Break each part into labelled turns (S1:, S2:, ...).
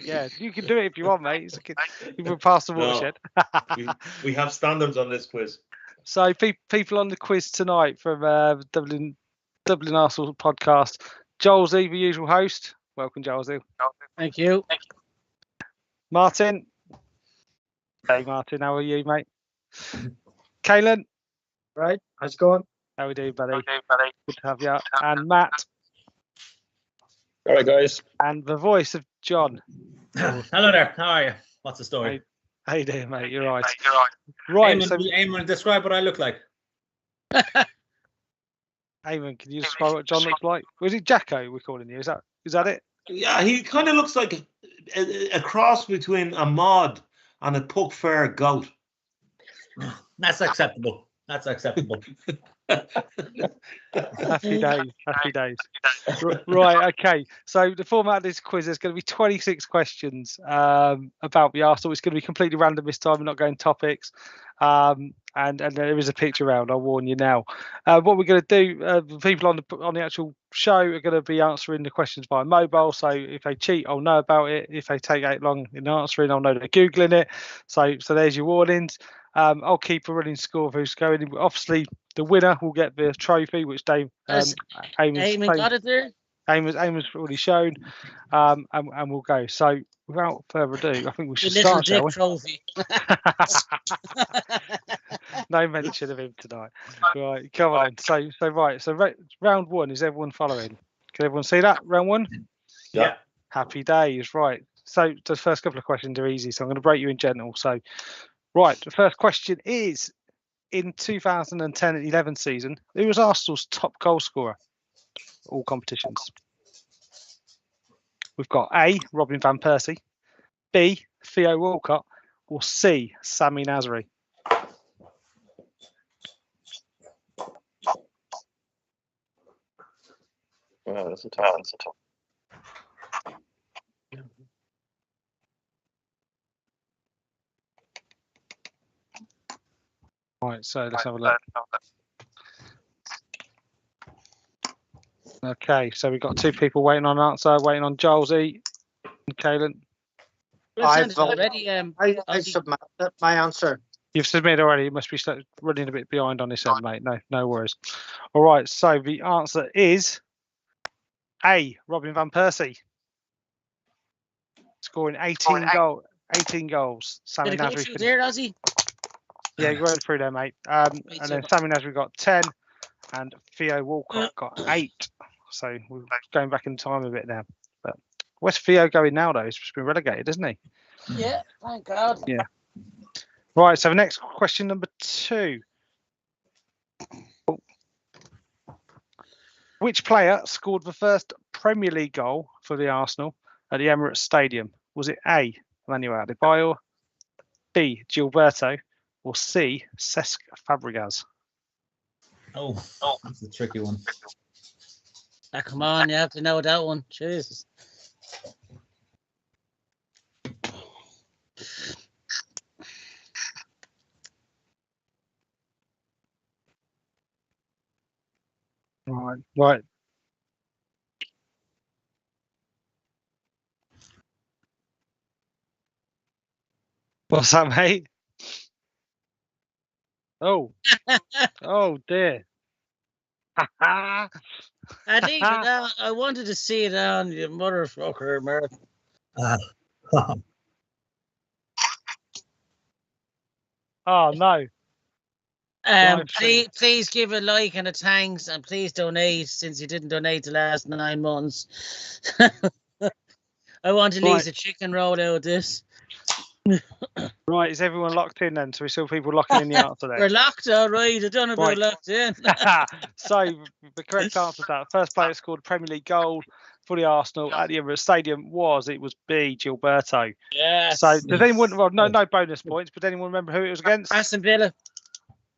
S1: Yeah, you can do it if you want, mate. You can pass the watershed.
S2: we have standards on this quiz.
S1: So people on the quiz tonight from Dublin Arsenal podcast. Jolsey, the usual host. Welcome, Jolsey.
S3: Thank you.
S1: Martin. Hey, Martin. How are you, mate? Kaelan.
S4: Right. How's it going?
S1: How we doing, buddy? Good to have you. And Matt.
S5: All right, guys.
S1: And the voice of John.
S6: Hello there. How are you? What's the story?
S1: How you doing, mate? You're right. Right.
S6: Eamon, describe what I look like.
S1: Eamon, can you describe what John looks like? Was it Jacko we're calling you? Is that it?
S2: Yeah, he kind of looks like a cross between a mod and a Puck Fair goat.
S6: That's acceptable.
S1: Happy days. Right, okay. So the format of this quiz is going to be 26 questions about the Arsenal. It's going to be completely random this time. We're not going topics. And there is a picture round. I'll warn you now. What we're going to do, the people on the actual show are going to be answering the questions via mobile. So if they cheat, I'll know about it. If they take out long in answering, I'll know they're googling it. So there's your warnings. I'll keep a running score of who's going. Obviously, the winner will get the trophy, which Eamon
S3: got it there.
S1: Eamon's already shown, and we'll go. So without further ado, I think we should start.
S3: Little Dick trophy.
S1: No mention of him tonight. Right, come on. So round one. Is everyone following? Can everyone see that? Round one.
S2: Yeah.
S1: Happy days. Right. So the first couple of questions are easy. So I'm going to break you in gentle. So. Right, the first question is, in 2010-11 season, who was Arsenal's top goal scorer? All competitions. We've got A, Robin van Persie, B, Theo Walcott, or C, Sami Nasri.
S5: Wow, that's a tough one.
S1: Right, so let's have a look. Okay, so we've got two people waiting on an answer, waiting on Jolsey and Kaelan.
S4: I've submitted my answer.
S1: You've submitted already. You must be running a bit behind on this end, mate. No worries. All right, so the answer is A, Robin van Persie. Scoring 18 goals. Sami
S3: Did it go
S1: Nasri
S3: through there, Ozzy?
S1: Yeah, you went through there, mate. And then Sami Nasri got 10, and Theo Walcott got 8. So we're going back in time a bit now. But where's Theo going now, though? He's just been relegated, isn't he?
S3: Yeah, thank God.
S1: Yeah. Right, so the next question, number 2. Which player scored the first Premier League goal for the Arsenal at the Emirates Stadium? Was it A, Manuel Adebayor, B, Gilberto, or C, Cesc Fabregas?
S6: Oh, that's a tricky one.
S3: Come on, you have to know that one. Jesus.
S1: Right. What's that, mate? Oh dear.
S3: I think I wanted to see it on your motherfucker, American.
S1: Oh no.
S3: Please give a like and a thanks, and please donate since you didn't donate the last 9 months. I want to leave the chicken roll out of this.
S1: Right, is everyone locked in then? So we still people locking in the answer there.
S3: We're locked, all right. I don't know if we're locked in.
S1: So the correct answer to that first player scored a Premier League goal for the Arsenal at the Emirates Stadium was B, Gilberto.
S3: Yes.
S1: So does anyone? Well, no bonus points, but anyone remember who it was against?
S3: Aston Villa.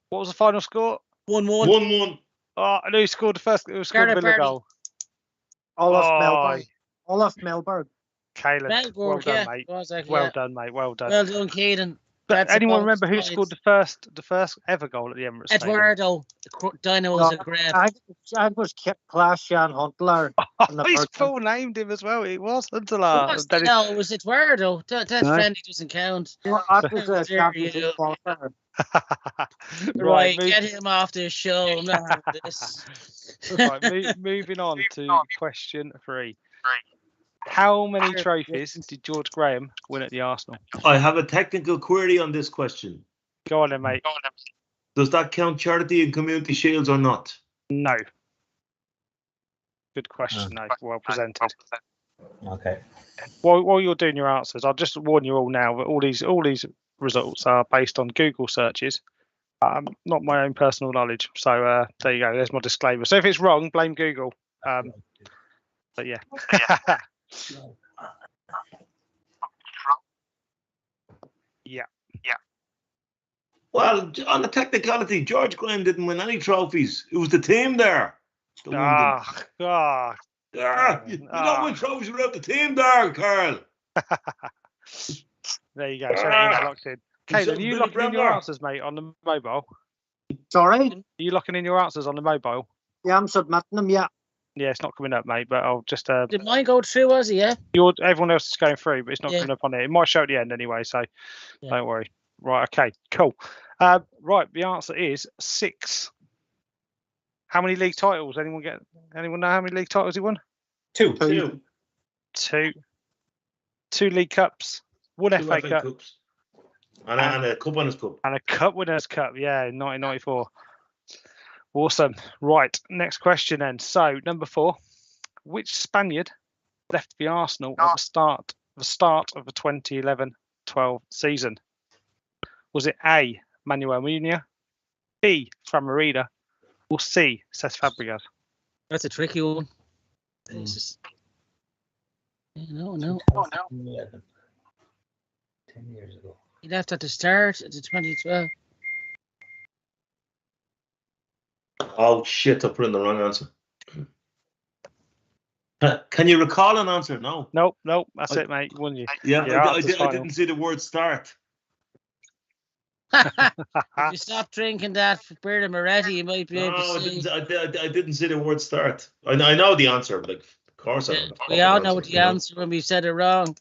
S1: What was the final score?
S3: 1-1.
S2: 1-1.
S1: Oh, and who scored the first? Who scored the Villa goal?
S4: Olaf Melberg.
S1: Kaelan. Well done, mate. Well done, mate. Well done.
S3: Well done, Caden.
S1: But
S3: That's
S1: anyone
S3: about
S1: remember who
S3: right.
S1: scored the first ever goal at the Emirates Stadium?
S3: Eduardo. Dino was a grab.
S4: I was Klaas-Jan Huntelaar.
S1: He's full named him as well. It was Huntelaar.
S3: No, it was Eduardo. That friendly doesn't count.
S4: I was
S3: How
S4: a
S3: dare
S4: championship
S3: you.
S4: qualifier.
S3: Right, get him off this show. I'm not having this.
S1: Right, moving on to question 3. How many trophies did George Graham win at the Arsenal?
S2: I have a technical query on this question.
S1: Go on then, mate.
S2: Does that count charity and community shields or not?
S1: No. Good question, no. Well presented.
S6: Okay.
S1: While you're doing your answers, I'll just warn you all now that all these results are based on Google searches, not my own personal knowledge. So there you go. There's my disclaimer. So if it's wrong, blame Google. But yeah. Yeah.
S2: Well, on the technicality, George Graham didn't win any trophies. It was the team there. You don't win trophies without the team there, Carl.
S1: There you go. So it's locked in. Caleb, are you locking in your answers, mate, on the mobile?
S4: Sorry?
S1: Are you locking in your answers on the mobile?
S4: Yeah, I'm submitting them, yeah.
S1: Yeah, it's not coming up, mate, but I'll just...
S3: Did mine go through, was it, yeah?
S1: Everyone else is going through, but it's not coming up on it. It might show at the end anyway, so don't worry. Right, okay, cool. Right, the answer is 6. How many league titles? Anyone know how many league titles he won?
S6: 2.
S1: 2. 2 League Cups. 1 FA Cup.
S2: Cups. And a Cup Winners' Cup.
S1: And a Cup Winners' Cup, yeah, in 1994. Awesome. Right, next question then. So, number 4. Which Spaniard left the Arsenal at the start of the 2011-12 season? Was it A, Manuel Munoz, B, Fran Merida, or C, Cesc Fabregas?
S3: That's a tricky one. No.
S6: 11. 10 years ago.
S3: He left at the start of the 2012.
S2: Oh, shit, I put in the wrong answer. Can you recall an answer? No.
S1: Nope. That's it, mate. Won you.
S2: Yeah, I didn't see the word start.
S3: If you stop drinking that beer of Moretti, you might be able to see.
S2: I didn't see the word start. I know the answer, but of course I know.
S3: We all know the answer when we said it wrong.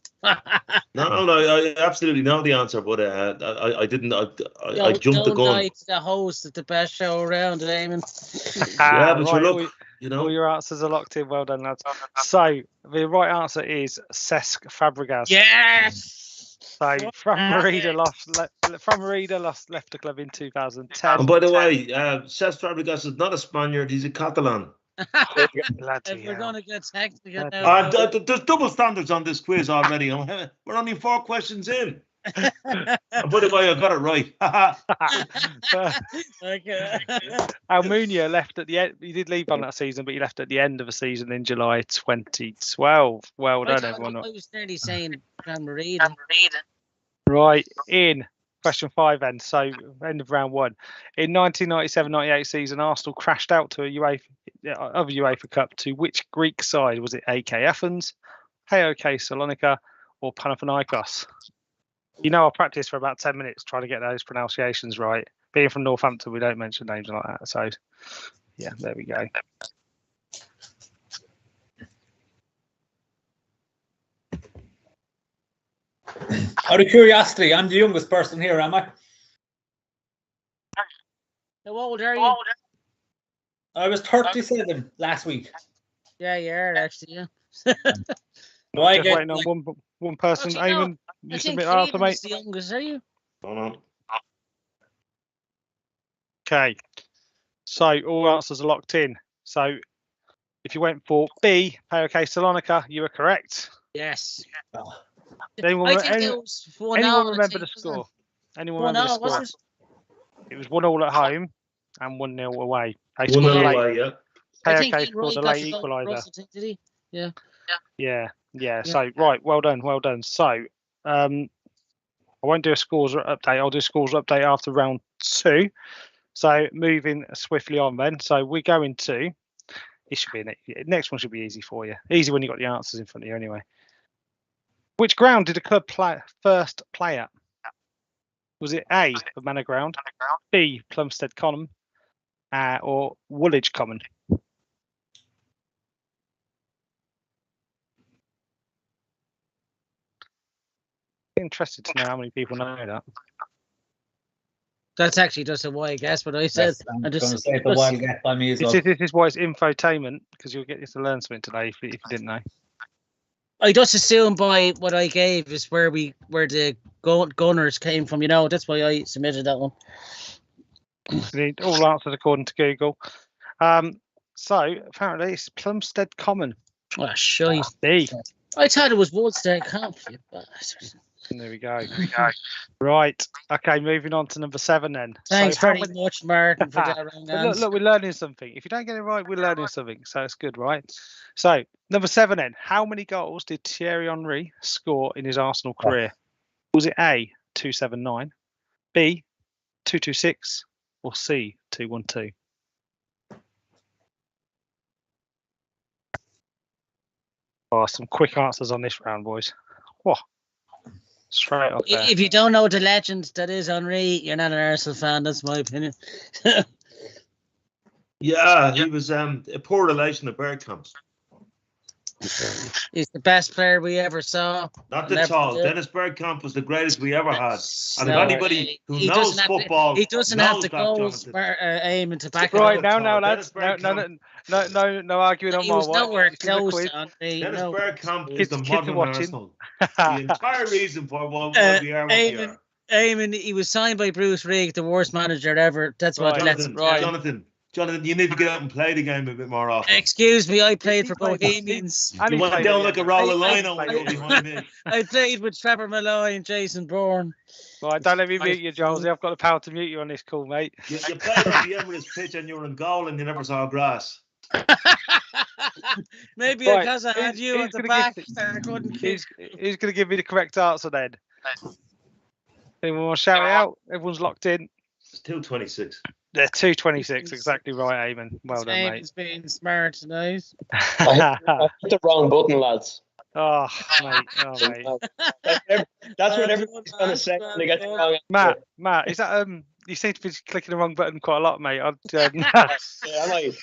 S2: No, I absolutely know the answer, but I didn't. I jumped the gun.
S3: Don't lie to the host of the best show around, Eamon.
S2: Yeah, but
S1: right,
S2: look,
S1: all your answers are locked in. Well done, lads. So the right answer is Cesc Fabregas.
S3: Yes.
S1: So Fran Merida left the club in 2010.
S2: And by the way, Cesc Fabregas is not a Spaniard; he's a Catalan.
S3: If we're going to get technical now.
S2: There's double standards on this quiz already. We're only 4 questions in. And by the way, I got it right.
S3: Okay.
S1: Almunia left at the end. He did leave on that season, but he left at the end of the season in July 2012. Well done, everyone.
S3: I was nearly saying Fran Merida.
S1: Right, in question 5 then. So, end of round 1. In 1997-98 season, Arsenal crashed out to a UEFA Cup. To which Greek side? Was it AK Athens, AOK Salonika, or Panathinaikos? You know, I practiced for about 10 minutes trying to get those pronunciations right. Being from Northampton, we don't mention names like that. So, yeah, there we go.
S6: Out of curiosity, I'm the youngest person here, am I?
S3: How old are you?
S6: I was 37 last week.
S3: Yeah, you are actually, yeah.
S6: Do I
S1: Just
S6: get
S1: waiting on one person. Eamon, you
S3: I think
S1: submit an answer, mate.
S3: Cleveland's the youngest, are you?
S1: Okay. So all answers are locked in. So if you went for B, AOK Salonika, you were correct.
S3: Yes.
S1: Anyone remember the score? Anyone remember the score? It was 1-1 at home and 1-0 away.
S2: 1-0 away, yeah.
S1: AOK scored a late equaliser. Yeah. So right, well done. So I won't do a scores update. I'll do a scores update after round 2. So moving swiftly on then. So we go into this should be next one should be easy for you. Easy when you got the answers in front of you anyway. Which ground did the club first play at? Was it A, the Manor Ground, B, Plumstead Common, or Woolwich Common? Interested to know how many people know that.
S3: That's actually just a wild guess, but I said
S6: I'm
S3: I
S6: going
S3: just
S6: to say it's a wild guess by me as well.
S1: This is why it's infotainment, because you'll get to learn something today if you didn't know.
S3: I just assumed by what I gave is where the Gunners came from. You know, that's why I submitted that one.
S1: All answers according to Google. So apparently it's Plumstead Common.
S3: Oh, shite.
S1: B.
S3: I thought it was Woodstead Camp. You bastard.
S1: There we go. Right. Okay, moving on to number 7 then.
S3: Thanks
S1: so
S3: very much, Martin, for that wrong
S1: But
S3: answer.
S1: look, we're learning something. If you don't get it right, we're learning something. So it's good, right? So number 7 then. How many goals did Thierry Henry score in his Arsenal career? Was it A, 279, B, 226, or C, 212? Oh, some quick answers on this round, boys. Whoa. Straight up there.
S3: If you don't know the legend that is Henry, you're not an Arsenal fan. That's my opinion.
S2: Yeah, he was a poor relation of Bergkamp's.
S3: He's the best player we ever saw.
S2: Not at all. Dennis Bergkamp was the greatest we ever had. And if anybody who knows football,
S3: he doesn't have the goals aiming to back it up.
S1: Right, now, lads. No arguing on my watch.
S3: He was nowhere close to Henry.
S2: Dennis Bergkamp is the modern Arsenal. The entire reason for why we are what we are.
S3: Eamon, he was signed by Bruce Rigg, the worst manager ever. That's what lets him.
S2: Jonathan, you need to get out and play the game a bit more often.
S3: Excuse me, I played for Bohemians.
S2: You went down like a roll of lino when you were behind me.
S3: I played with Trevor Malloy and Jason Bourne.
S1: Right, don't let me mute you, Josie. I've got the power to mute you on this call, mate.
S2: You played on the Emirates pitch and you were in goal and you never saw grass.
S3: Maybe because I had you at the back.
S1: Who's going to give me the correct answer then? Anyone want to shout it out? Everyone's locked in.
S2: It's 226.
S1: They're 226, exactly right, Eamon. Well done, mate.
S3: James being smart tonight.
S5: I hit the wrong button, lads.
S1: Oh, mate.
S5: That's what everyone's going to say when they get the wrong answer.
S1: Matt, is that you seem to be clicking the wrong button quite a lot, mate.
S5: Yeah, I might.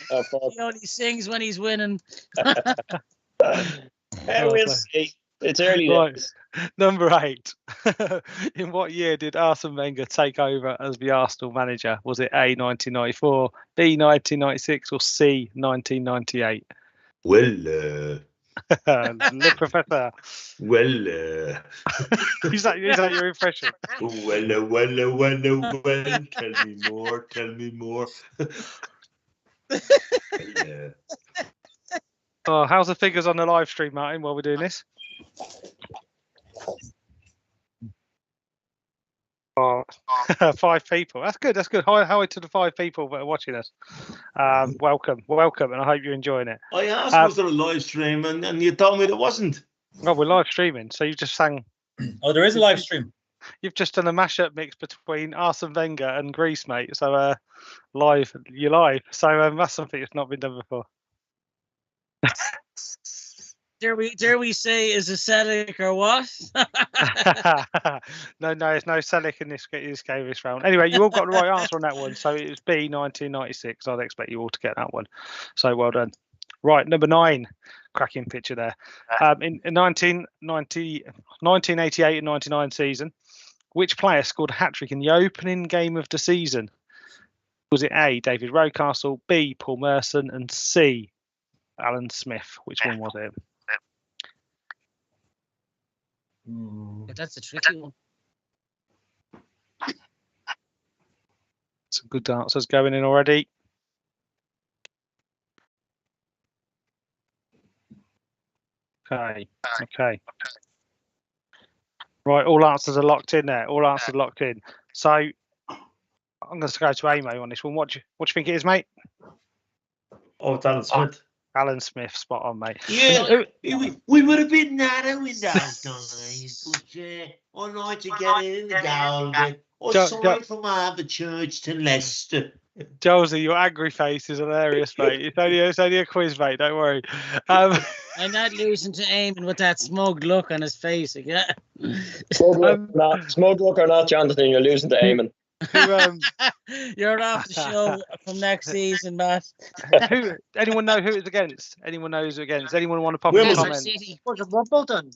S3: He only sings when he's winning.
S5: We'll see. It's early days.
S1: Number 8. In what year did Arsene Wenger take over as the Arsenal manager? Was it A, 1994, B, 1996, or C, 1998?
S2: Well,
S1: look, Professor.
S2: Well,
S1: is that your impression?
S2: Well. Tell me more.
S1: Oh, how's the figures on the live stream, Martin, while we're doing this? Oh, 5 people. That's good. Hi to the 5 people that are watching us. Welcome, and I hope you're enjoying it.
S2: I asked was there a live stream, and you told me there wasn't.
S1: Oh, we're live streaming, so you just sang.
S6: Oh, there is a live stream.
S1: You've just done a mashup mix between Arsene Wenger and Greece, mate. So you're live. So that's something that's not been done before.
S3: Dare we say is a Celtic or what?
S1: No, it's no Celtic in this game this round. Anyway, you all got the right answer on that one. So it was B, 1996. I'd expect you all to get that one. So well done. Right, number 9. Cracking picture there. In 1988 and 99 season, which player scored a hat-trick in the opening game of the season? Was it A, David Rocastle, B, Paul Merson, and C, Alan Smith? Which one was it?
S3: Yeah, that's a tricky one.
S1: Some good answers going in already. Okay. Right, all answers are locked in there. All answers locked in. So I'm going to go to Amo on this one. What do you think it is, mate?
S2: Oh, it's Alan Smith.
S1: Alan Smith, spot on, mate.
S2: Yeah, we would have been narrow in those days, but I like to get in the goal. I signed from Church to Leicester.
S1: Josie, your angry face is hilarious, mate. It's only a quiz, mate. Don't worry.
S3: I'm not losing to Eamon with that smug look on his face again.
S5: Smoke look or not, Jonathan, you're losing to Eamon.
S3: You're off the show from next season, Matt.
S1: Anyone know who it's against? Anyone knows who against? Anyone want to pop in
S2: Wimbledon.
S1: comment?
S3: City.
S4: Was it Wimbledon?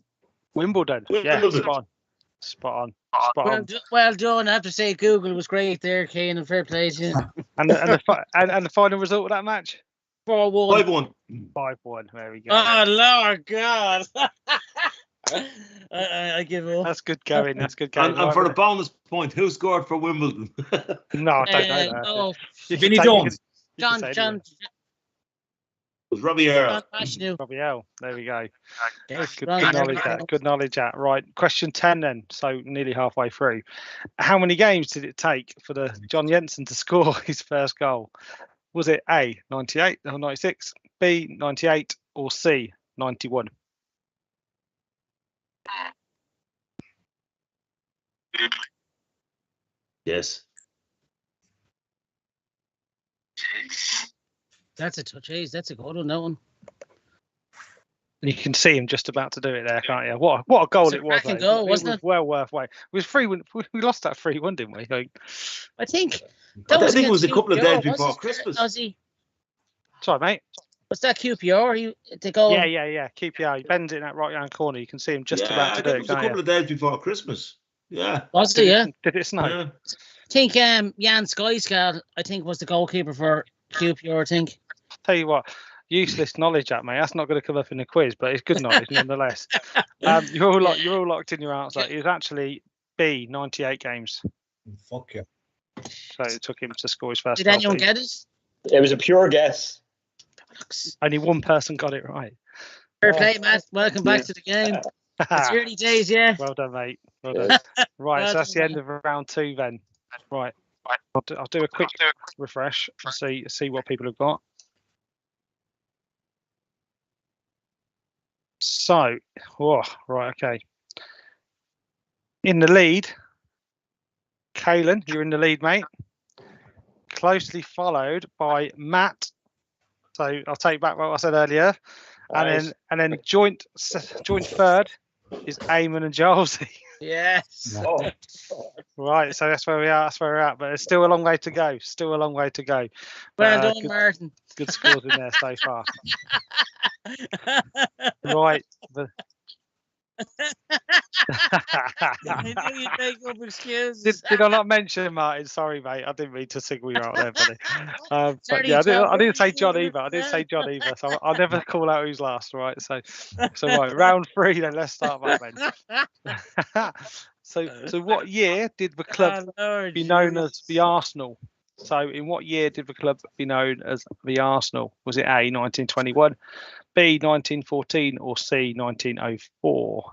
S1: Wimbledon. Yeah,
S2: Wimbledon.
S1: spot on.
S3: Well done. I have to say, Google was great there, Kane, and fair play to you.
S1: And the final result of that match?
S3: 4-1.
S2: 5-1.
S1: 5-1. There we go.
S3: Oh, Lord God. I give up.
S1: That's good going. That's good going.
S2: And for the bonus point, who scored for Wimbledon?
S1: No, I don't know that.
S3: Oh,
S6: Vinnie Jones.
S3: John.
S2: It was Robbie Earl.
S1: Robbie L. There we go.
S3: Yes,
S1: Good
S3: right,
S1: knowledge. Good knowledge. Right. Question 10 then. So nearly halfway through. How many games did it take for the John Jensen to score his first goal? Was it A, 98 or 96, B, 98, or C, 91?
S2: Yes.
S3: That's a touch. That's a good one, that one.
S1: You can see him just about to do it there, can't you? What a goal it was!
S3: Cracking goal, wasn't it?
S1: Well worth waiting. It was 3-1. We lost that 3-1, didn't we?
S3: I think
S2: it was a couple of days before Christmas.
S1: Sorry, mate.
S3: Was that QPR? The goal?
S1: Yeah. QPR. He bends it in that right hand corner. You can see him just about to do it.
S2: It was a couple of days before Christmas. Yeah.
S3: Was it? Yeah.
S1: Did it snow?
S2: Yeah.
S3: I think Jan Skyskal, I think, was the goalkeeper for QPR. I think.
S1: I'll tell you what. Useless knowledge, that mate. That's not going to come up in the quiz, but it's good knowledge nonetheless. You're all locked in your answer. It was actually B, 98 games.
S6: Fuck you.
S1: So it took him to score his first.
S3: Did anyone get it?
S5: It was a pure guess.
S1: Only one person got it right.
S3: Fair play, Matt. Welcome back to the game. It's early days, yeah.
S1: Well done, mate. Well done. Right, so that's the end of round 2 then. Right. I'll do a quick refresh and see what people have got. So, right, okay. In the lead, Kalen, you're in the lead, mate. Closely followed by Matt. So I'll take back what I said earlier,
S5: Nice.
S1: and then joint third is Eamon and Jolsey.
S3: Yes.
S5: Oh.
S1: Right, so that's where we are. That's where we're at, but there's still a long way to go.
S3: Well done, Martin.
S1: Good scores in there so far. Right.
S3: I knew you'd make up excuses.
S1: Did I not mention Martin? Sorry, mate. I didn't mean to single you out there, buddy. But yeah, I didn't say John either. So I'll never call out who's last. Right. So right, round 3. Then let's start that then. So what year did the club be known as the Arsenal? So in what year did the club be known as the Arsenal? Was it A, 1921, B, 1914, or C, 1904?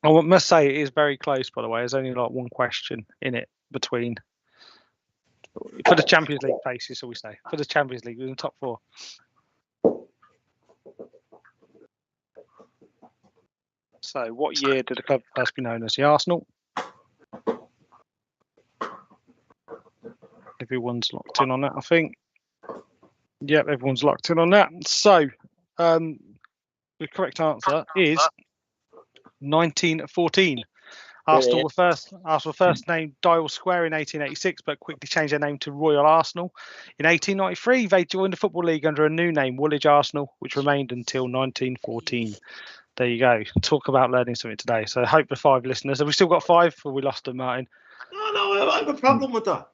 S1: I must say it is very close, by the way. There's only like one question in it between. For the Champions League places, shall we say. For the Champions League, in the top 4. So what year did the club first be known as the Arsenal? Everyone's locked in on that, I think. Yep, everyone's locked in on that. So the correct answer is 1914. Arsenal were first named Dial Square in 1886, but quickly changed their name to Royal Arsenal. In 1893, they joined the Football League under a new name, Woolwich Arsenal, which remained until 1914. There you go. Talk about learning something today. So I hope the 5 listeners. Have we still got 5 or we lost them, Martin?
S2: No, I have a problem with that.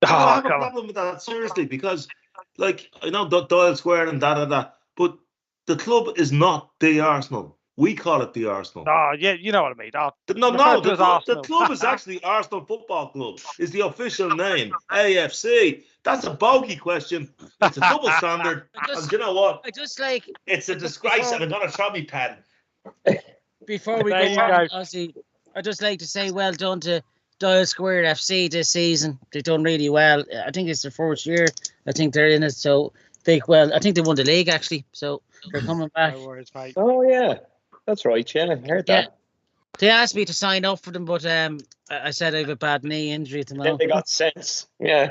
S2: I have a problem with that, seriously, because, like, I know Dial Square and but the club is not the Arsenal. We call it the Arsenal.
S1: Oh, yeah, you know what I mean.
S2: The club is actually Arsenal Football Club. Is the official name. AFC. That's a bogey question. It's a double standard. And you know what? It's a disgrace, and I'm going to throw me pen.
S3: Before we go on, Ozzy, I'd just like to say well done to Dial Square FC this season. They've done really well. I think it's their 4th year. I think they're in it. So I think they won the league, actually. So they're coming back.
S1: No worries, mate.
S5: Oh, yeah. That's right, yeah. I heard that.
S3: They asked me to sign up for them, but I said I have a bad knee injury at the moment.
S5: They got sense. Yeah.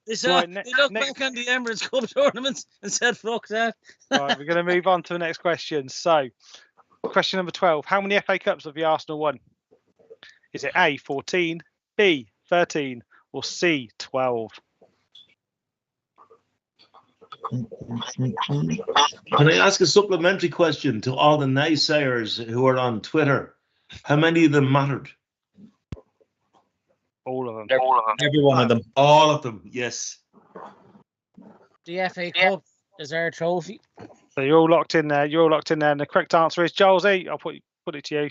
S3: They look back on the Emirates Cup tournaments and said, fuck that.
S1: Right, we're going to move on to the next question. So, question number 12. How many FA Cups have the Arsenal won? Is it A, 14, B, 13, or C, 12?
S2: Can I ask a supplementary question to all the naysayers who are on Twitter? How many of them mattered?
S1: All of them.
S6: Every one of them.
S2: All of them, yes.
S3: The FA Cup is our trophy.
S1: So you're all locked in there. And the correct answer is Giles E. I'll put it to you.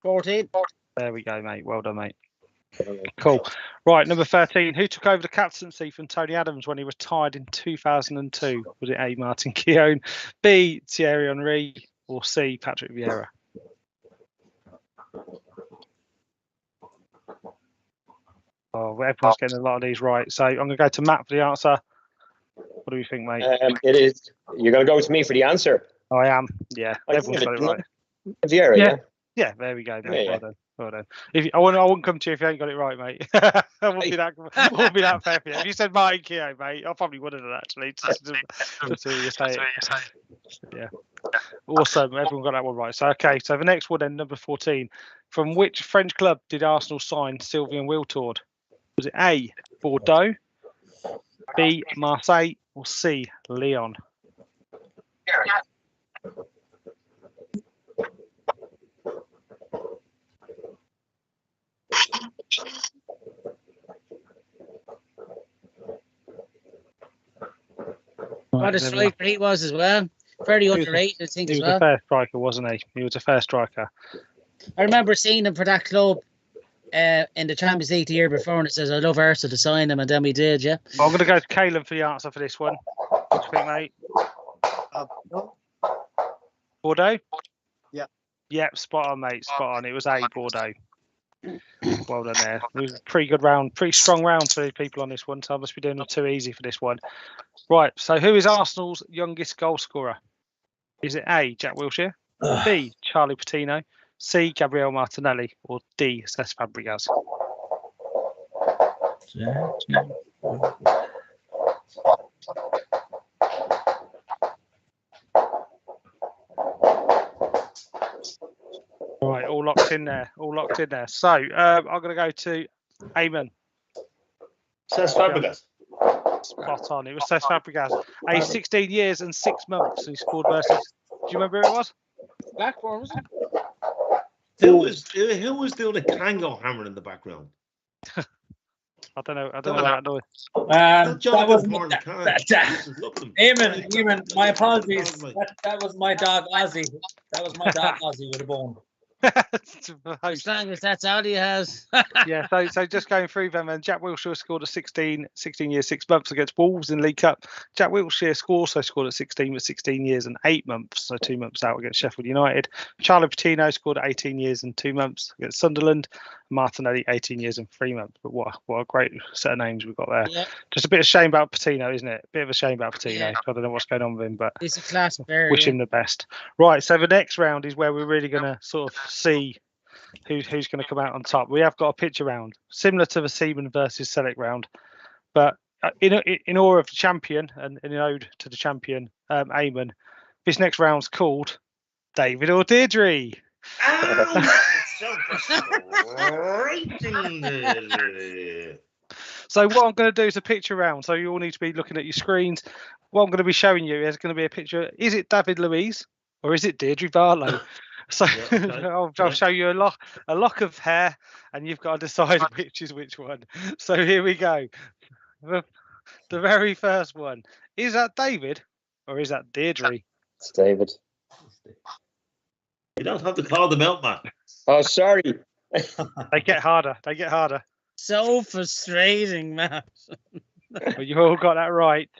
S3: 14.
S1: There we go, mate. Well done, mate. Cool. Right, number 13. Who took over the captaincy from Tony Adams when he retired in 2002? Was it A, Martin Keown, B, Thierry Henry, or C, Patrick Vieira? Oh, everyone's getting a lot of these right. So I'm going to go to Matt for the answer. What do you think, mate?
S5: It is. You're going to go with me for the answer.
S1: I am. Yeah, everyone's got it right.
S5: Vieira, yeah.
S1: Yeah, there we go. Mate.
S5: Yeah.
S1: Well done. I wouldn't come to you if you ain't got it right, mate. I wouldn't be that fair for you. If you said Martin Keown, mate, I probably would have done actually. Just to see you say it. Yeah. Awesome. Everyone got that one right. So okay. So the next one then, number 14. From which French club did Arsenal sign Sylvain Willord? Was it A, Bordeaux, B, Marseille, or C, Lyon?
S3: What a striker he was as well. Very underrated, I think, as well.
S1: He was a fair striker, wasn't he? He was a fair striker.
S3: I remember seeing him for that club in the Champions League the year before, and it says, I love Arsenal to sign him, and then we did, yeah.
S1: I'm going to go to Caleb for the answer for this one. What do you think, mate? Bordeaux?
S4: Yeah.
S1: Yep, spot on, mate. Spot on. It was A, Bordeaux. Well done there. It was a pretty good round, pretty strong round for the people on this one, so I must be doing it too easy for this one. Right, so who is Arsenal's youngest goal scorer? Is it A, Jack Wilshere, B, Charlie Patino, C, Gabriel Martinelli, or D, Cesc Fabregas? Right, all locked in there. So I'm going to go to Eamon.
S2: Cesc Fabregas.
S1: Spot on. It was Cesc Fabregas. 16 years and 6 months he scored versus. Do you remember who it was?
S3: Blackburn, was it?
S2: Who was doing a tango hammer in the background?
S1: I don't know what that noise.
S6: That was Eamon, my apologies. That was my dog Ozzy. That was my dog Ozzy with a bone.
S3: As long as that's all he has.
S1: Yeah, so just going through them, and Jack Wilshere scored at 16 years, 6 months against Wolves in League Cup. Jack Wilshere also scored at 16 with 16 years and 8 months, so 2 months out against Sheffield United. Charlie Patino scored at 18 years and 2 months against Sunderland. Martinelli, 18 years and 3 months. But what a great set of names we've got there. Yeah. Just a bit of shame about Patino, isn't it? A bit of a shame about Patino. Yeah. I don't know what's going on with him, but
S3: he's a class player.
S1: Wish him the best. Right, so the next round is where we're really going to sort of see who's going to come out on top. We have got a picture round, similar to the Seaman versus Selleck round, but in awe of the champion and in ode to the champion, Eamon, this next round's called David or Deirdre. So what I'm going to do is a picture round. So you all need to be looking at your screens. What I'm going to be showing you is going to be a picture. Is it David Luiz or is it Deirdre Barlow? So I'll show you a lock of hair, and you've got to decide which is which one. So here we go. The very first one. Is that David or is that Deirdre?
S5: It's David.
S2: You don't have to call them out, man.
S5: Oh, sorry.
S1: They get harder.
S3: So frustrating, man.
S1: But you all got that right.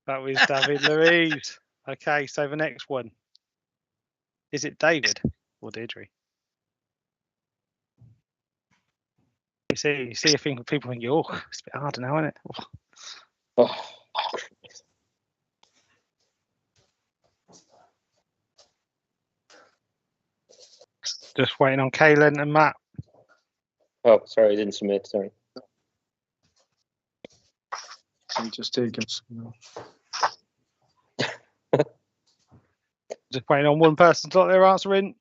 S1: That was David Luiz. Okay, so the next one. Is it David or Deirdre? You see, I think people think, oh, it's a bit harder now, isn't it? Oh. Just waiting on Kaylin and Matt.
S5: Oh, sorry, I didn't submit. Sorry.
S4: just take it.
S1: Just waiting on one person to let their answer in.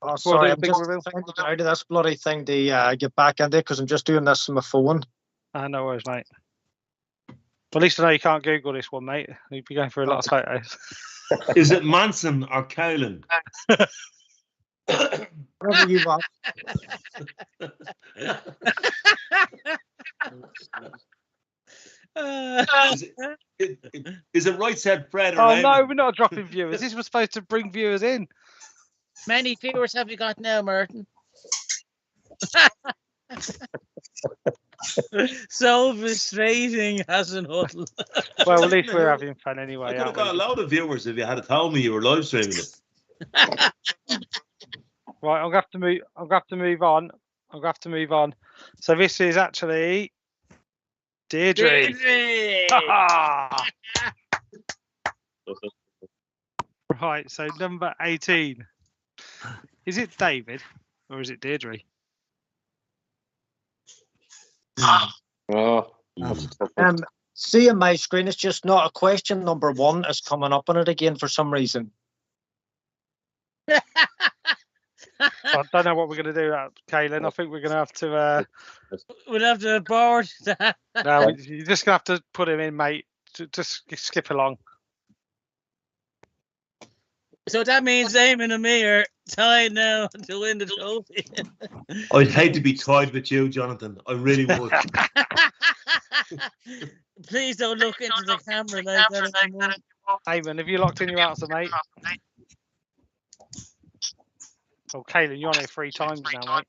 S4: Oh, sorry, I'm just trying to get out of this bloody thing to get back into it because I'm just doing this on my phone.
S1: No worries, mate. At least I know you can't Google this one, mate. You'd be going through a lot of photos.
S2: Is it Manson or Cowlin?
S4: Whatever you want.
S2: Is it right said Fred or
S1: Oh, no, we're not dropping viewers. This was supposed to bring viewers in.
S3: Many viewers have you got now, Martin? So frustrating, Hassan Huddle.
S1: Well, at least we're having fun anyway.
S2: I could have got a load of viewers if you had told me you were live streaming it.
S1: Right, I'm gonna have to move. I'm gonna have to move on. I'm gonna have to move on. So this is actually Deirdre. Right, so number 18. Is it David or is it Deirdre?
S4: See on my screen, it's just not a question. Number 1 is coming up on it again for some reason.
S1: I don't know what we're going to do, Kaylin. I think we're going to have to.
S3: We'll have to board.
S1: No, you're just going to have to put him in, mate. Just skip along.
S3: So that means Eamon and me are tied now to win the trophy.
S2: I'd hate to be tied with you, Jonathan. I really would.
S3: Please don't look into the camera like that anymore.
S1: Eamon, have you locked in your answer, mate? Oh, Kaylin, you're on it 3 times now,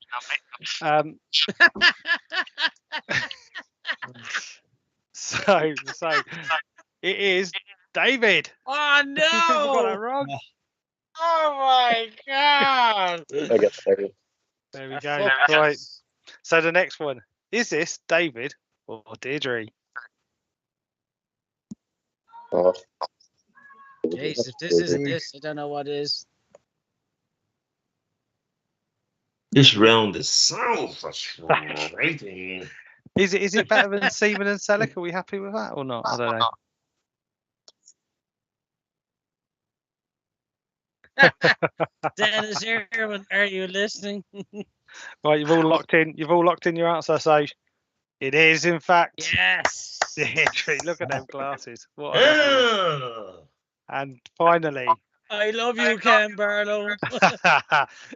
S1: mate. So it is David.
S3: Oh no!
S1: You got that wrong.
S3: Oh my god!
S5: I get started.
S1: There we go. Right. So the next one, is this David or Deirdre?
S5: Oh.
S3: Jeez, if this isn't this, I don't know what is.
S2: This round is so frustrating.
S1: Is it better than Seaman and Selleck? Are we happy with that or not? I don't know.
S3: Dennis Irwin, are you listening?
S1: Right, you've all locked in. You've all locked in your answer. So it is, in fact,
S3: Yes.
S1: Deirdre. Look at them glasses. What and finally,
S3: I love you, Ken Barlow.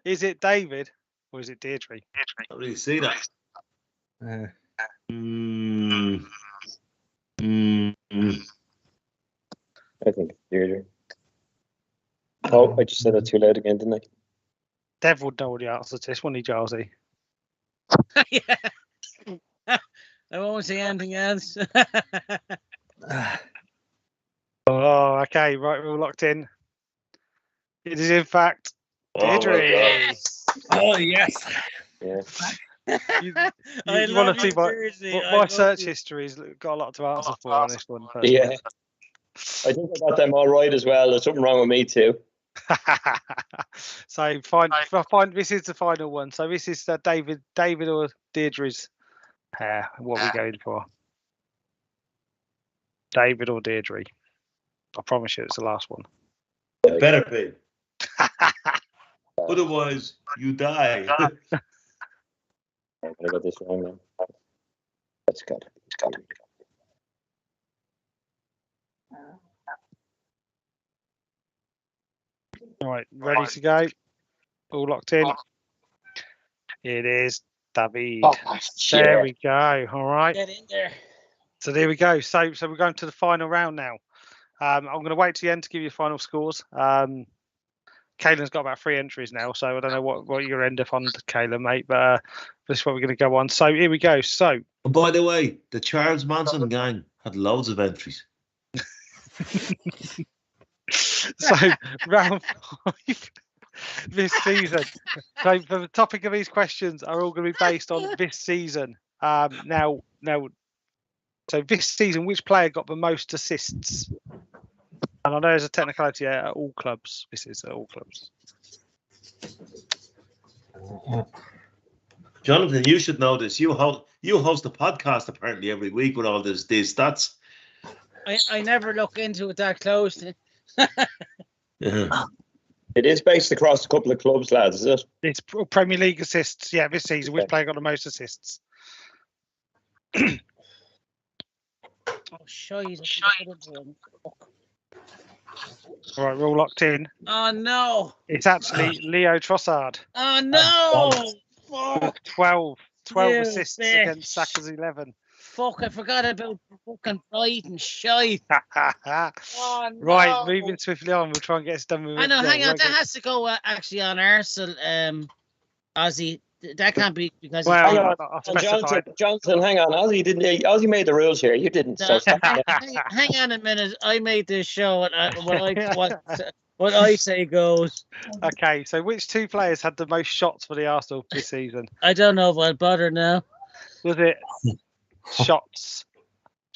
S1: is it David or is it Deirdre?
S2: I don't really see that.
S5: I think it's Deirdre. Oh, I just said that too loud again, didn't I?
S1: Dev would know the answer to this, wouldn't he, Jalsey?
S3: Yeah. I won't say anything else.
S1: Oh, okay, right, we're all locked in. It is, in fact, Deirdre.
S6: Oh, yes.
S5: Yeah.
S1: You want to see my search history's got a lot to answer for on this one. Personally.
S5: Yeah. I think I got them all right as well. There's something wrong with me too.
S1: So this is the final one. So this is David or Deirdre's pair. What are we going for? David or Deirdre? I promise you, it's the last one.
S2: It better be. Otherwise, you die.
S5: I got this wrong now. That's good. It's got to be.
S1: Right, ready to go? All locked in? It is David.
S5: Oh,
S1: there we go. All right.
S3: Get in there.
S1: So there we go. So we're going to the final round now. I'm going to wait to the end to give you final scores. Kaylin's got about 3 entries now, so I don't know what you're going to end up on, Kaylin, mate, but this is what we're going to go on. So here we go. So,
S2: by the way, the Charles Manson gang had loads of entries.
S1: So round 5 this season. So the topic of these questions are all going to be based on this season. Now, so this season, which player got the most assists? And I know there's a technicality at all clubs. This is at all clubs.
S2: Jonathan, you should know this. You host a podcast apparently every week with all these stats.
S3: I never look into it that closely.
S2: Yeah.
S5: It is based across a couple of clubs, lads, is it?
S1: It's Premier League assists. Yeah, this season, which player got the most assists?
S3: Oh, shite.
S1: All right, we're all locked in.
S3: Oh, no.
S1: It's actually Leo Trossard.
S3: Oh, no. Fuck.
S1: 12
S3: You
S1: assists
S3: bitch.
S1: against Saka's 11.
S3: Fuck, I forgot about fucking Brighton. Shite. Oh, no.
S1: Right, moving swiftly on. We'll try and get this done with
S3: I know, hang on.
S1: right,
S3: That has to go actually on Arsenal, Ozzy. That can't be because
S1: well,
S5: Hang on,
S1: I'll specify.
S5: Johnson, hang on. Ozzy made the rules here. You didn't. So stop.
S3: hang on a minute. I made this show, and what I say goes.
S1: Okay, so which two players had the most shots for the Arsenal this season?
S3: I don't know if I'll bother now.
S1: Was it shots?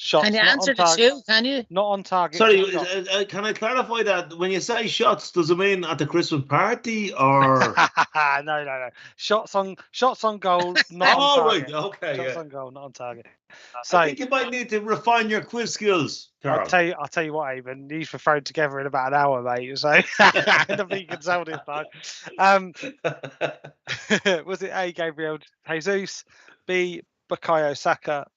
S3: Can you answer the two? Can you?
S1: Not on target.
S2: Sorry, can I clarify that when you say shots, does it mean at the Christmas party or?
S1: No. Shots on goal, not on target.
S2: Right, okay.
S1: Shots on goal, not on target. So
S2: I think you might need to refine your quiz skills, Carl.
S1: I'll tell you what, Eamon, these were thrown together in about an hour, mate. So I don't think you can tell this time. Was it A, Gabriel Jesus, B, Bukayo Saka,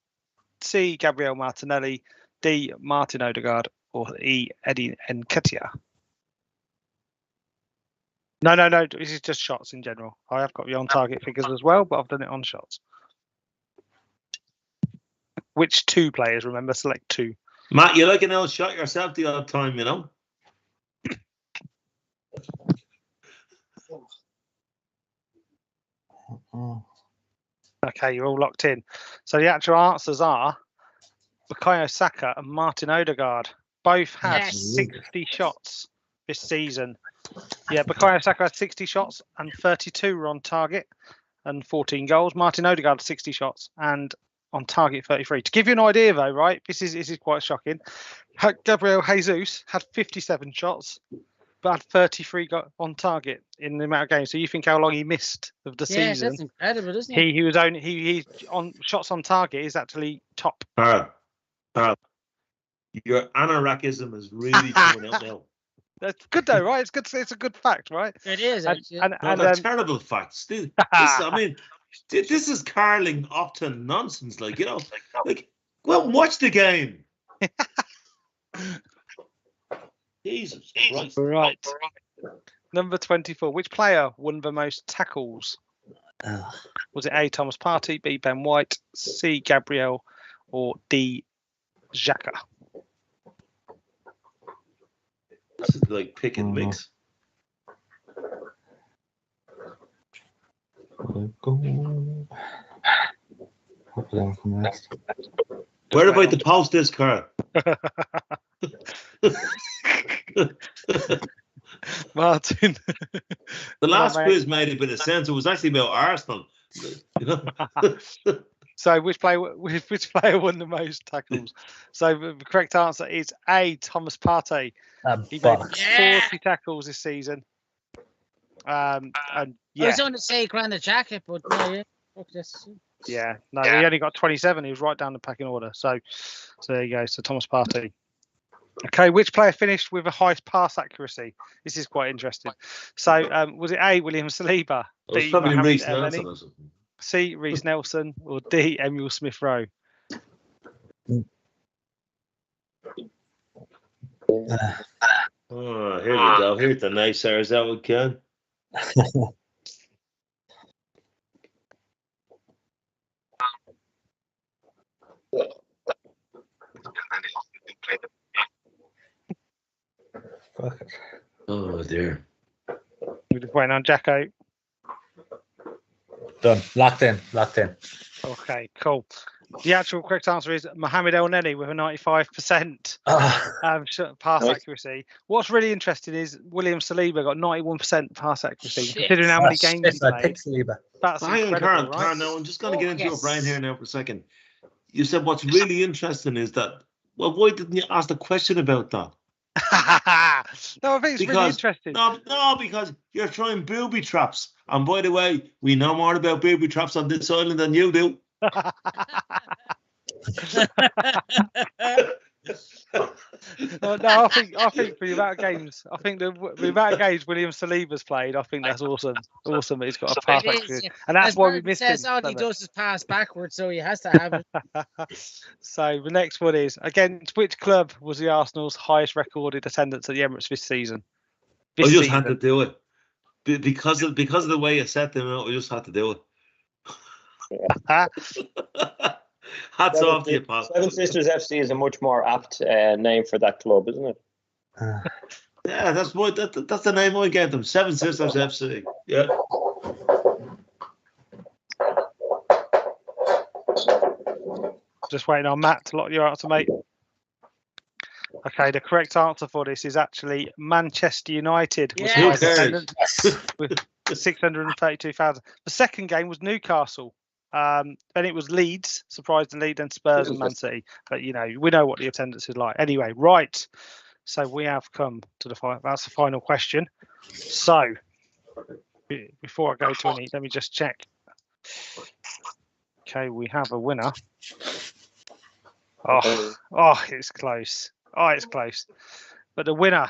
S1: C, Gabriel Martinelli, D, Martin Odegaard, or E, Eddie Nketiah? No. This is just shots in general. I have got the on-target figures as well, but I've done it on shots. Which two players? Remember, select two.
S2: Matt, you like an old shot yourself the odd time, you know?
S1: Okay, you're all locked in. So the actual answers are Bukayo Saka and Martin Odegaard. Both had 60 shots this season. Yeah, Bukayo Saka had 60 shots and 32 were on target and 14 goals. Martin Odegaard had 60 shots and on target 33. To give you an idea, though, right, this is quite shocking. Gabriel Jesus had 57 shots, but had 33 on target in the amount of games. So you think how long he missed of the season?
S3: Yes, that's incredible, isn't it?
S1: He was only he on shots on target is actually top.
S2: Carl, your anorakism is really coming out now.
S1: That's good though, right? It's good. It's a good fact, right?
S3: It is.
S1: And
S2: they're terrible facts. This is carling up to nonsense. Like, you know, like, well, watch the game. Jesus Christ.
S1: Right. Number 24. Which player won the most tackles? Was it A, Thomas Partey, B, Ben White, C, Gabriel, or D, Xhaka?
S2: This is like pick and mix. Where about to post this, Carl?
S1: Martin.
S2: The last quiz made a bit of sense. It was actually about Arsenal. You know?
S1: So which player won the most tackles? So the correct answer is A, Thomas Partey. He made 40 tackles this season. And yeah.
S3: I was going to say Granit Xhaka, but no, yeah. Fuck this.
S1: Yeah, no, he only got 27. He was right down the pecking order. So there you go. So Thomas Partey. Okay, which player finished with the highest pass accuracy? This is quite interesting. So was it A, William Saliba,
S2: B,
S1: probably
S2: Reece Nelson or something.
S1: C, Reece Nelson, or D, Emile Smith-Rowe?
S2: Oh, here we go. Here's the naysayers that we can. Oh dear.
S1: We're just waiting on Jacko.
S6: Done. Locked in.
S1: Okay, cool. The actual correct answer is Mohamed El Neni with a 95% pass accuracy. What's really interesting is William Saliba got 91% pass accuracy, considering how many games he played. That's
S2: hang on,
S1: Carl,
S2: right? No, I'm just going to get into your brain here now for a second. You said what's really interesting is that, well, why didn't you ask the question about that?
S1: No, I think it's really interesting.
S2: No, because you're trying booby traps. And by the way, we know more about booby traps on this island than you do.
S1: No, I think for the amount of games, I think the amount of games William Saliba's played, I think that's awesome. Awesome that he's got a pass back, and that's why we missed him.
S3: All he does is pass backwards, so he has to have it.
S1: So the next one is, against which club was the Arsenal's highest recorded attendance at the Emirates this season?
S2: I just had to do it because of the way you set them out. I just had to do it. Hats off to you, pal.
S5: Seven Sisters FC is a much more apt name for that club, isn't it?
S2: Yeah, that's the name I gave them. Seven Sisters FC. Yeah.
S1: Just waiting on Matt to lock your answer, mate. Okay, the correct answer for this is actually Manchester United. With 632,000. The second game was Newcastle. Then it was Leeds, surprisingly, then Spurs and Man City. But we know what the attendance is like. Anyway, right. So we have come to that's the final question. So before I go to any, let me just check. Okay, we have a winner. Oh, it's close. Oh, it's close. But the winner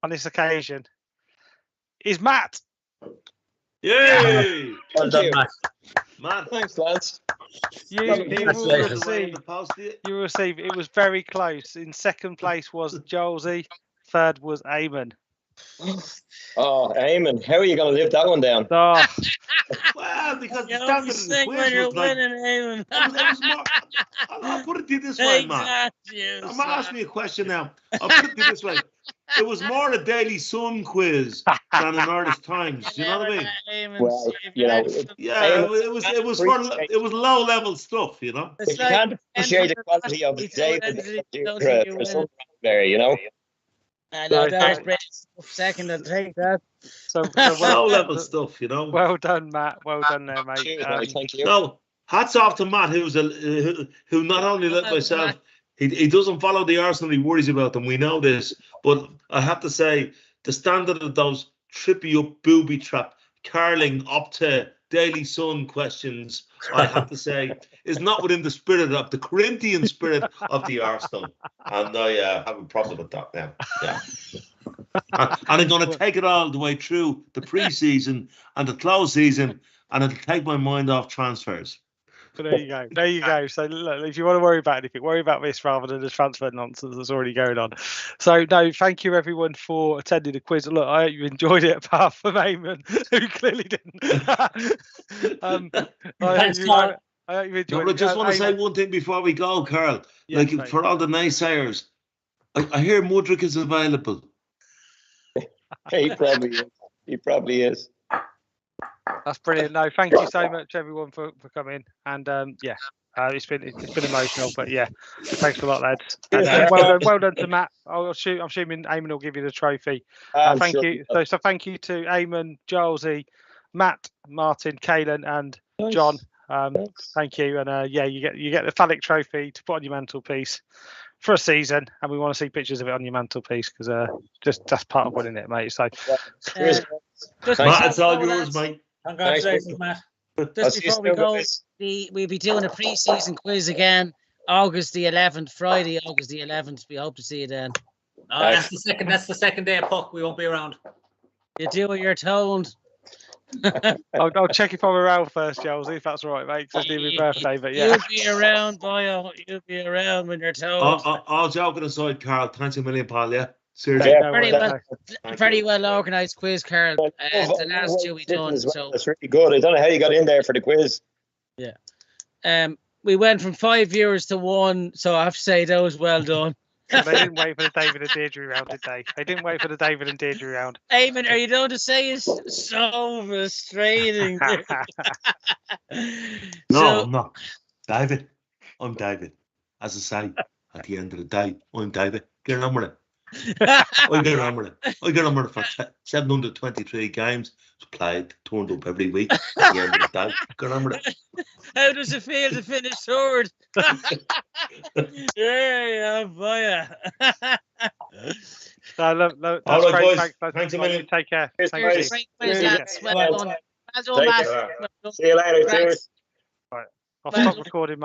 S1: on this occasion is Matt.
S2: Yay!
S5: Well done, Matt.
S2: Matt,
S5: Thanks, lads.
S1: You will receive. It was very close. In second place was Jolsey. Third was Eamon.
S5: Oh, Eamon, how are you going to live that one down?
S1: Oh.
S2: Well, because the standard of the quiz was like,
S3: winning,
S2: I'll put it this way, Matt. I'm going to ask me a question now. I'll put it this way. It was more a Daily Sun quiz than an Irish Times. You know what I mean?
S5: Well,
S2: it was low level stuff.
S5: If you can't appreciate the quality of David, there's something there,
S3: I know that's great. Second, I'll take that.
S2: So low level stuff,
S1: Well done, Matt. Well done there, mate.
S5: Cheers, thank you.
S2: No, hats off to Matt, who not only like myself, he doesn't follow the Arsenal. He worries about them. We know this, but I have to say the standard of those trippy up booby trap Carling up to Daily Sun questions, I have to say, is not within the spirit of the Corinthian spirit of the Arsenal. And I have a problem with that now. Yeah. And I'm going to take it all the way through the pre-season and the close season, and it'll take my mind off transfers.
S1: So there you go. So look, if you want to worry about anything, worry about this rather than the transfer nonsense that's already going on. So no, thank you everyone for attending the quiz. Look, I hope you enjoyed it, apart from Eamon, who clearly didn't. I hope you enjoyed it.
S2: I just want to say one thing before we go, Carl. For all the naysayers, I hear Mudryk is available.
S5: He probably is.
S1: That's brilliant. No, thank you so much, everyone, for coming. And it's been emotional, but yeah, thanks a lot, lads. And, well done to Matt. I'm assuming Eamon will give you the trophy. Thank you. So thank you to Eamon, Jolsey, Matt, Martin, Kaelan, and John. Thank you. And you get the phallic trophy to put on your mantelpiece for a season, and we want to see pictures of it on your mantelpiece because that's part of winning it, mate. So,
S2: Matt, it's all yours, mate.
S6: Congratulations, Matt.
S3: Just before we go, we'll be doing a pre-season quiz again, August the 11th, Friday, August the 11th. We hope to see you then.
S6: That's the second day of puck. We won't be around.
S3: You do what you're told.
S1: I'll check if I'm around first, Joel, if that's all right, mate. Because it's my birthday, but yeah.
S3: You'll be around, boyo. You'll be around when you're told.
S2: All joking aside, Carl, thanks a million, pal. Yeah, seriously.
S3: Very well organised quiz, Carl. The last two we done, so
S5: that's really good. I don't know how you got in there for the quiz.
S3: Yeah. We went from 5 viewers to 1, so I have to say that was well done.
S1: They didn't wait for the David and Deirdre round, did they? They didn't wait for the David and Deirdre round.
S3: Eamon, are you going to say it's so frustrating?
S2: No, I'm not. David, I'm David. As I say, at the end of the day, I'm David. Get on with it. I get on with it for 723 games. Played, turned up every week. At the end of the day, get on with it.
S3: How does it feel to finish third? Yeah, boy.
S1: That's
S2: all right,
S1: great.
S2: boys. Thanks a million.
S1: Take care.
S3: Cheers. Well done.
S5: See you later. Cheers.
S1: Right. I'll stop recording.